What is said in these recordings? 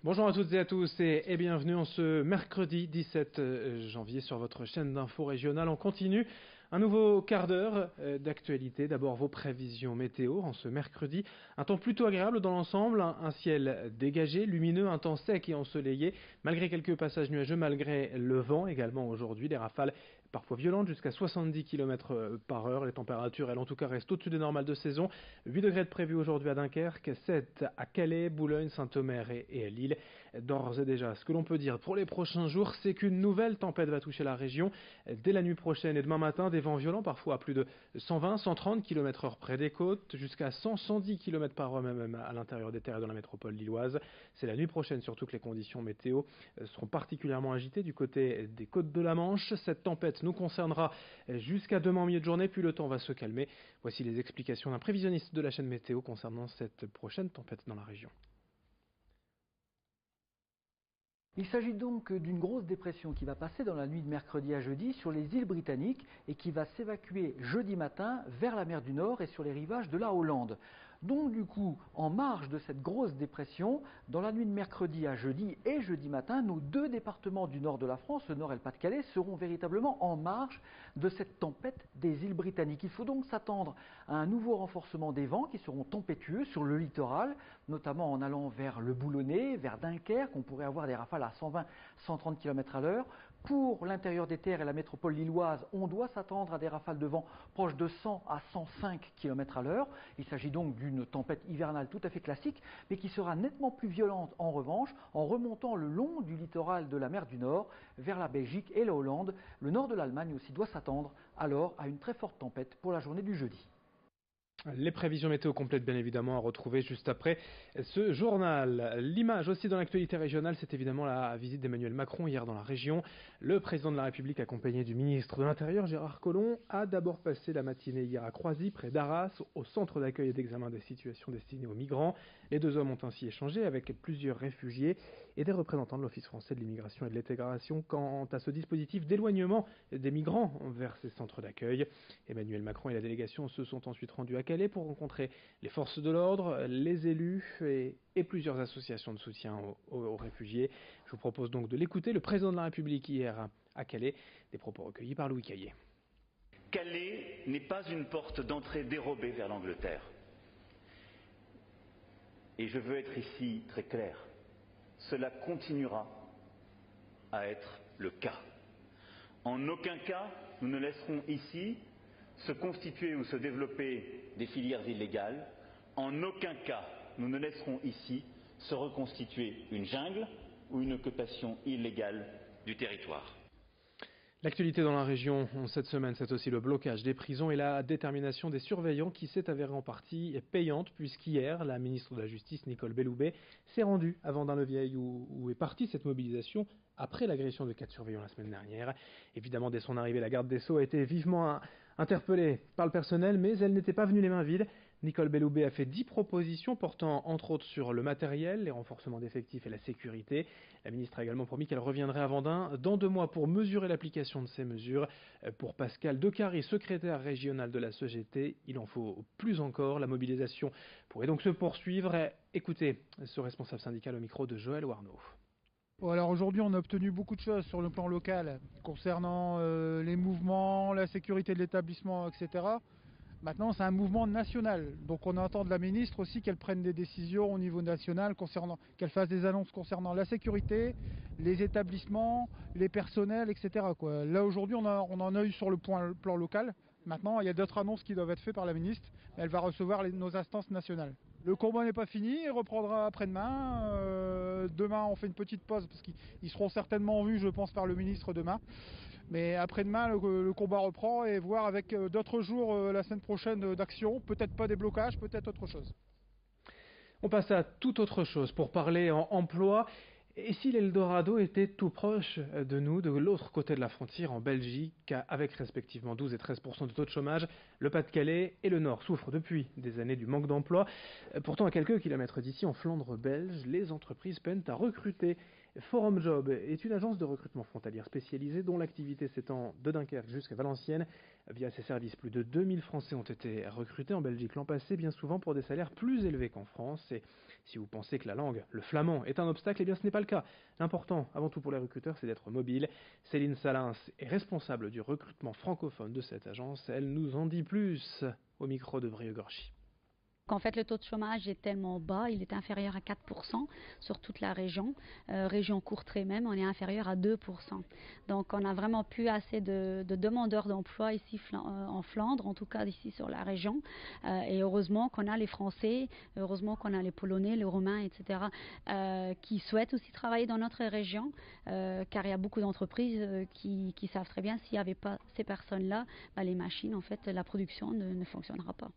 Bonjour à toutes et à tous et bienvenue en ce mercredi 17 janvier sur votre chaîne d'infos régionale en continu. Un nouveau quart d'heure d'actualité. D'abord vos prévisions météo en ce mercredi. Un temps plutôt agréable dans l'ensemble, un ciel dégagé, lumineux, un temps sec et ensoleillé, malgré quelques passages nuageux, malgré le vent également aujourd'hui, des rafales parfois violentes jusqu'à 70 km par heure. Les températures, elles en tout cas, restent au-dessus des normales de saison. 8 degrés de prévu aujourd'hui à Dunkerque, 7 à Calais, Boulogne, Saint-Omer et à Lille. D'ores et déjà, ce que l'on peut dire pour les prochains jours, c'est qu'une nouvelle tempête va toucher la région dès la nuit prochaine et demain matin. Des vents violents, parfois à plus de 120, 130 km/h près des côtes, jusqu'à 100, 110 km par heure même à l'intérieur des terres et dans la métropole lilloise. C'est la nuit prochaine surtout que les conditions météo seront particulièrement agitées du côté des côtes de la Manche. Cette tempête nous concernera jusqu'à demain en milieu de journée, puis le temps va se calmer. Voici les explications d'un prévisionniste de la chaîne météo concernant cette prochaine tempête dans la région. Il s'agit donc d'une grosse dépression qui va passer dans la nuit de mercredi à jeudi sur les îles britanniques et qui va s'évacuer jeudi matin vers la mer du Nord et sur les rivages de la Hollande. Donc du coup, en marge de cette grosse dépression, dans la nuit de mercredi à jeudi et jeudi matin, nos deux départements du nord de la France, le Nord et le Pas-de-Calais, seront véritablement en marge de cette tempête des îles britanniques. Il faut donc s'attendre à un nouveau renforcement des vents qui seront tempétueux sur le littoral, notamment en allant vers le Boulonnais, vers Dunkerque. On pourrait avoir des rafales à 120-130 km à l'heure. Pour l'intérieur des terres et la métropole lilloise, on doit s'attendre à des rafales de vent proches de 100 à 105 km à l'heure. Il s'agit donc d'une tempête hivernale tout à fait classique, mais qui sera nettement plus violente en revanche en remontant le long du littoral de la mer du Nord vers la Belgique et la Hollande. Le nord de l'Allemagne aussi doit s'attendre alors à une très forte tempête pour la journée du jeudi. Les prévisions météo complètes, bien évidemment, à retrouver juste après ce journal. L'image aussi dans l'actualité régionale, c'est évidemment la visite d'Emmanuel Macron hier dans la région. Le président de la République, accompagné du ministre de l'Intérieur, Gérard Collomb, a d'abord passé la matinée hier à Croisy, près d'Arras, au centre d'accueil et d'examen des situations destinées aux migrants. Les deux hommes ont ainsi échangé avec plusieurs réfugiés et des représentants de l'Office français de l'immigration et de l'intégration quant à ce dispositif d'éloignement des migrants vers ces centres d'accueil. Emmanuel Macron et la délégation se sont ensuite rendus à Calais pour rencontrer les forces de l'ordre, les élus et plusieurs associations de soutien aux réfugiés. Je vous propose donc de l'écouter. Le président de la République hier à Calais, des propos recueillis par Louis Caillé. Calais n'est pas une porte d'entrée dérobée vers l'Angleterre. Et je veux être ici très clair. Cela continuera à être le cas. En aucun cas, nous ne laisserons ici se constituer ou se développer des filières illégales. En aucun cas, nous ne laisserons ici se reconstituer une jungle ou une occupation illégale du territoire. L'actualité dans la région cette semaine, c'est aussi le blocage des prisons et la détermination des surveillants qui s'est avérée en partie payante, puisqu'hier, la ministre de la Justice, Nicole Belloubet, s'est rendue à Vendin-le-Vieil où est partie cette mobilisation après l'agression de 4 surveillants la semaine dernière. Évidemment, dès son arrivée, la garde des Sceaux a été vivement interpellée par le personnel, mais elle n'était pas venue les mains vides. Nicole Belloubet a fait 10 propositions portant entre autres sur le matériel, les renforcements d'effectifs et la sécurité. La ministre a également promis qu'elle reviendrait à Vendin dans 2 mois pour mesurer l'application de ces mesures. Pour Pascal Decary, secrétaire régional de la CGT, il en faut plus encore. La mobilisation pourrait donc se poursuivre. Écoutez ce responsable syndical au micro de Joël Warneau. Bon, alors aujourd'hui on a obtenu beaucoup de choses sur le plan local concernant les mouvements, la sécurité de l'établissement, etc. Maintenant c'est un mouvement national, donc on attend de la ministre aussi qu'elle prenne des décisions au niveau national, qu'elle fasse des annonces concernant la sécurité, les établissements, les personnels, etc. quoi. Là aujourd'hui on en a eu sur le plan local. Maintenant il y a d'autres annonces qui doivent être faites par la ministre, elle va recevoir nos instances nationales. Le combat n'est pas fini, il reprendra après-demain. Demain on fait une petite pause parce qu'ils seront certainement vus je pense par le ministre demain. Mais après-demain, le combat reprend et voir avec d'autres jours la semaine prochaine d'action, peut-être pas des blocages, peut-être autre chose. On passe à toute autre chose pour parler en emploi. Et si l'Eldorado était tout proche de nous, de l'autre côté de la frontière, en Belgique, avec respectivement 12 et 13% de taux de chômage, le Pas-de-Calais et le Nord souffrent depuis des années du manque d'emploi. Pourtant, à quelques kilomètres d'ici, en Flandre belge, les entreprises peinent à recruter. Forum Job est une agence de recrutement frontalière spécialisée dont l'activité s'étend de Dunkerque jusqu'à Valenciennes. Via ses services, plus de 2000 Français ont été recrutés en Belgique l'an passé, bien souvent pour des salaires plus élevés qu'en France. Et Si vous pensez que la langue, le flamand, est un obstacle, eh bien ce n'est pas le cas. L'important, avant tout pour les recruteurs, c'est d'être mobile. Céline Salins est responsable du recrutement francophone de cette agence. Elle nous en dit plus au micro de Brieux-Gorchy. En fait, le taux de chômage est tellement bas, il est inférieur à 4% sur toute la région. Région Courtrai même, on est inférieur à 2%. Donc on a vraiment plus assez de demandeurs d'emploi ici en Flandre, en tout cas ici sur la région. Et heureusement qu'on a les Français, heureusement qu'on a les Polonais, les Roumains, etc. Qui souhaitent aussi travailler dans notre région, car il y a beaucoup d'entreprises qui savent très bien s'il n'y avait pas ces personnes-là, les machines, en fait, la production ne fonctionnera pas.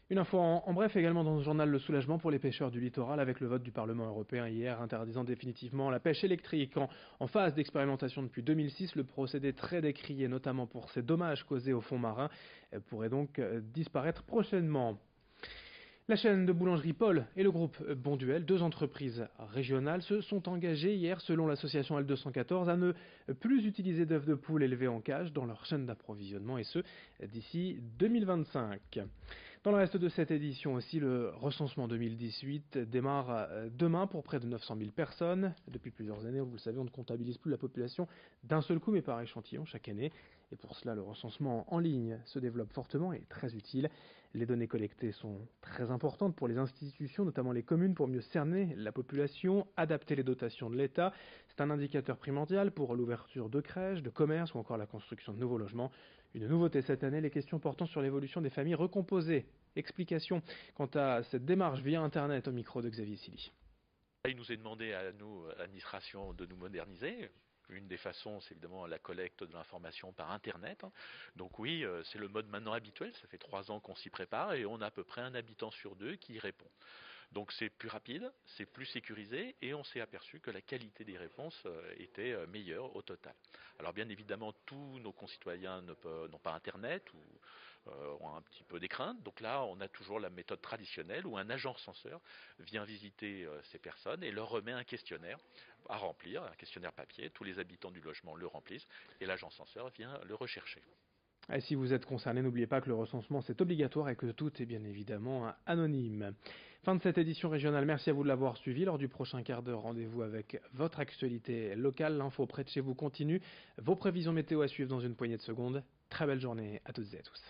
Une info en bref également dans ce journal, le soulagement pour les pêcheurs du littoral avec le vote du Parlement européen hier interdisant définitivement la pêche électrique. En phase d'expérimentation depuis 2006, le procédé très décrié notamment pour ses dommages causés aux fonds marins pourrait donc disparaître prochainement. La chaîne de boulangerie Paul et le groupe Bonduel, deux entreprises régionales, se sont engagées hier, selon l'association L214, à ne plus utiliser d'œufs de poule élevés en cage dans leur chaîne d'approvisionnement, et ce, d'ici 2025. Dans le reste de cette édition aussi, le recensement 2018 démarre demain pour près de 900 000 personnes. Depuis plusieurs années, vous le savez, on ne comptabilise plus la population d'un seul coup, mais par échantillon chaque année. Et pour cela, le recensement en ligne se développe fortement et est très utile. Les données collectées sont très importantes pour les institutions, notamment les communes, pour mieux cerner la population, adapter les dotations de l'État. C'est un indicateur primordial pour l'ouverture de crèches, de commerces ou encore la construction de nouveaux logements. Une nouveauté cette année, les questions portant sur l'évolution des familles recomposées. Explication quant à cette démarche via Internet au micro de Xavier Silly. Il nous est demandé à nous, à l'administration, de nous moderniser. Une des façons, c'est évidemment la collecte de l'information par Internet. Donc oui, c'est le mode maintenant habituel. Ça fait 3 ans qu'on s'y prépare et on a à peu près un habitant sur 2 qui y répond. Donc c'est plus rapide, c'est plus sécurisé et on s'est aperçu que la qualité des réponses était meilleure au total. Alors bien évidemment, tous nos concitoyens n'ont pas Internet ou ont un petit peu des craintes. Donc là, on a toujours la méthode traditionnelle où un agent recenseur vient visiter ces personnes et leur remet un questionnaire à remplir, un questionnaire papier. Tous les habitants du logement le remplissent et l'agent recenseur vient le rechercher. Et si vous êtes concerné, n'oubliez pas que le recensement c'est obligatoire et que tout est bien évidemment anonyme. Fin de cette édition régionale, merci à vous de l'avoir suivi. Lors du prochain quart d'heure, rendez-vous avec votre actualité locale. L'info près de chez vous continue. Vos prévisions météo à suivre dans une poignée de secondes. Très belle journée à toutes et à tous.